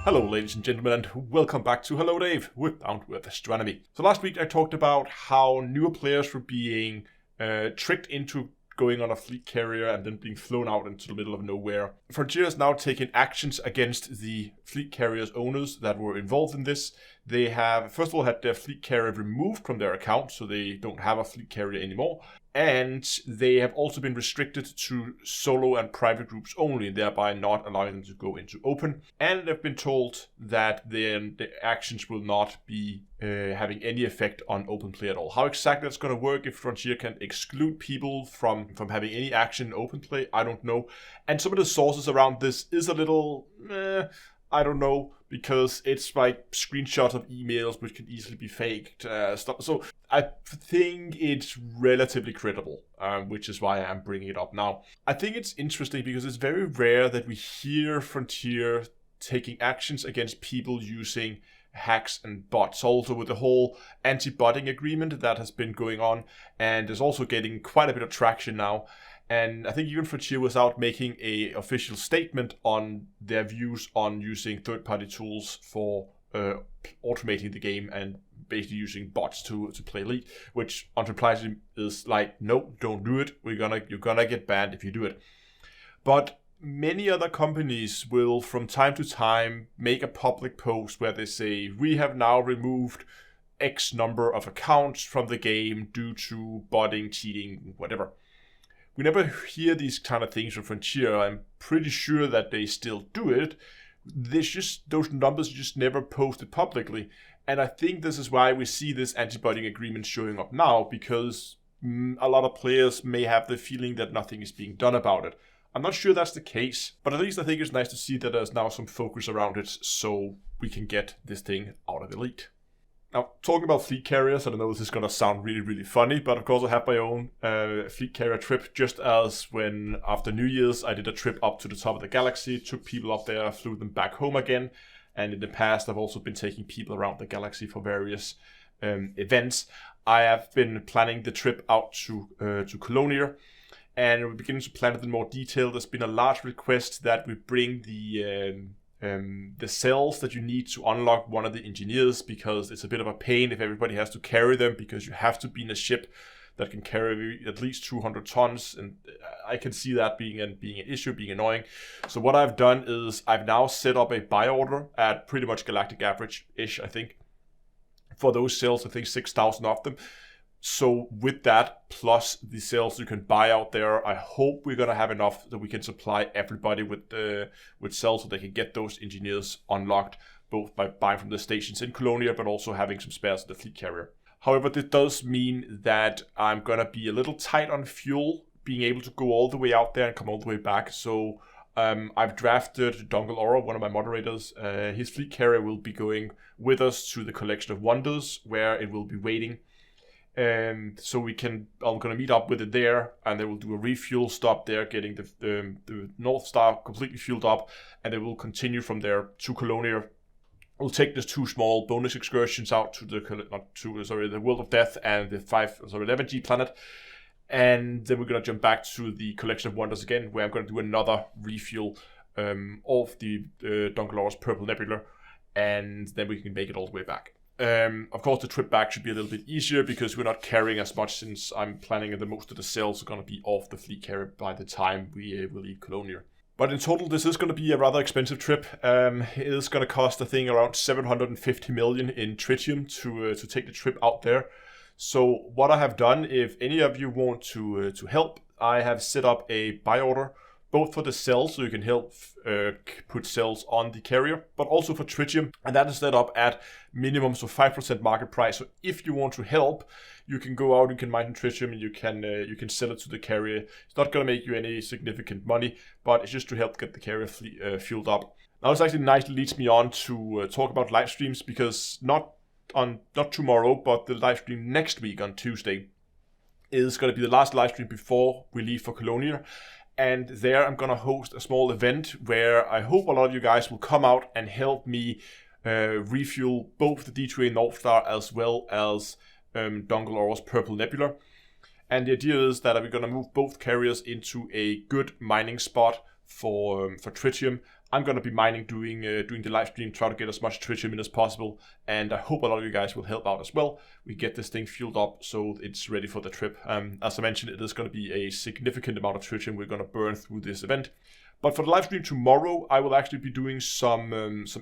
Hello ladies and gentlemen, and welcome back to Hello Dave with Down to Earth Astronomy. So last week I talked about how newer players were being tricked into going on a fleet carrier and then being flown out into the middle of nowhere. Frontier has now taken actions against the fleet carrier's owners that were involved in this. They have, first of all, had their fleet carrier removed from their account, so they don't have a fleet carrier anymore. And they have also been restricted to solo and private groups only, thereby not allowing them to go into open. And they've been told that the actions will not be having any effect on open play at all. How exactly that's going to work, if Frontier can exclude people from having any action in open play, I don't know. And some of the sources around this is a little, I don't know, because it's like screenshots of emails which can easily be faked. So I think it's relatively credible, which is why I'm bringing it up now. I think it's interesting because it's very rare that we hear Frontier taking actions against people using hacks and bots. Also with the whole anti-botting agreement that has been going on and is also getting quite a bit of traction now. And I think even Frontier was out making an official statement on their views on using third-party tools for automating the game and basically using bots to play Elite, which unsurprisingly is like, no, don't do it. You're gonna get banned if you do it. But many other companies will from time to time make a public post where they say, we have now removed X number of accounts from the game due to botting, cheating, whatever. We never hear these kind of things from Frontier. I'm pretty sure that they still do it. Those numbers just never posted publicly. And I think this is why we see this anti-botting agreement showing up now, because a lot of players may have the feeling that nothing is being done about it. I'm not sure that's the case, but at least I think it's nice to see that there's now some focus around it so we can get this thing out of Elite. Now, talking about fleet carriers, I know this is going to sound really, really funny, but of course I have my own fleet carrier trip, just as when after New Year's I did a trip up to the top of the galaxy, took people up there, flew them back home again, and in the past I've also been taking people around the galaxy for various events. I have been planning the trip out to Colonia, and we're beginning to plan it in more detail. There's been a large request that we bring the cells that you need to unlock one of the engineers, because it's a bit of a pain if everybody has to carry them, because you have to be in a ship that can carry at least 200 tons, and I can see that being an issue, being annoying. So what I've done is I've now set up a buy order at pretty much galactic average-ish, I think, for those cells. I think 6,000 of them. So with that, plus the cells you can buy out there, I hope we're going to have enough that we can supply everybody with cells so they can get those engineers unlocked, both by buying from the stations in Colonia, but also having some spares in the fleet carrier. However, this does mean that I'm going to be a little tight on fuel, being able to go all the way out there and come all the way back. So I've drafted Dongle, one of my moderators. His fleet carrier will be going with us to the Collection of Wonders, where it will be waiting. So I'm going to meet up with it there, and they will do a refuel stop there, getting the North Star completely fueled up, and they will continue from there to Colonia. We'll take these 2 small bonus excursions out to the World of Death and the 11G planet, and then we're going to jump back to the Collection of Wonders again, where I'm going to do another refuel of the Dongle Purple Nebula, and then we can make it all the way back. Of course, the trip back should be a little bit easier because we're not carrying as much, since I'm planning that most of the cells are going to be off the fleet carrier by the time we leave Colonia. But in total, this is going to be a rather expensive trip. It is going to cost, I think, around 750 million in tritium to take the trip out there. So what I have done, if any of you want to help, I have set up a buy order, both for the cells, so you can help put cells on the carrier, but also for tritium, and that is set up at minimum, so 5% market price. So if you want to help, you can go out, you can mine tritium, and you can sell it to the carrier. It's not going to make you any significant money, but it's just to help get the carrier fueled up. Now this actually nicely leads me on to talk about live streams, because not tomorrow, but the live stream next week on Tuesday is going to be the last live stream before we leave for Colonia. And there I'm going to host a small event where I hope a lot of you guys will come out and help me refuel both the D2A North Star as well as Dongle Purple Nebula. And the idea is that we're going to move both carriers into a good mining spot for tritium. I'm going to be mining doing the live stream, try to get as much tritium in as possible, and I hope a lot of you guys will help out as well. We get this thing fueled up so it's ready for the trip. As I mentioned, it is going to be a significant amount of tritium we're going to burn through this event. But for the live stream tomorrow, I will actually be doing some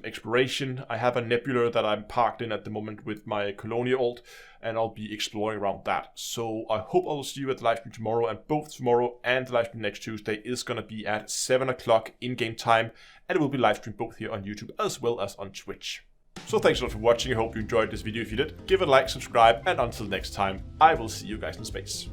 exploration. I have a nebula that I'm parked in at the moment with my Colonia ult, and I'll be exploring around that. So I hope I will see you at the live stream tomorrow, and both tomorrow and the live stream next Tuesday is going to be at 7 o'clock in-game time, and it will be live streamed both here on YouTube as well as on Twitch. So thanks a lot for watching. I hope you enjoyed this video. If you did, give it a like, subscribe, and until next time, I will see you guys in space.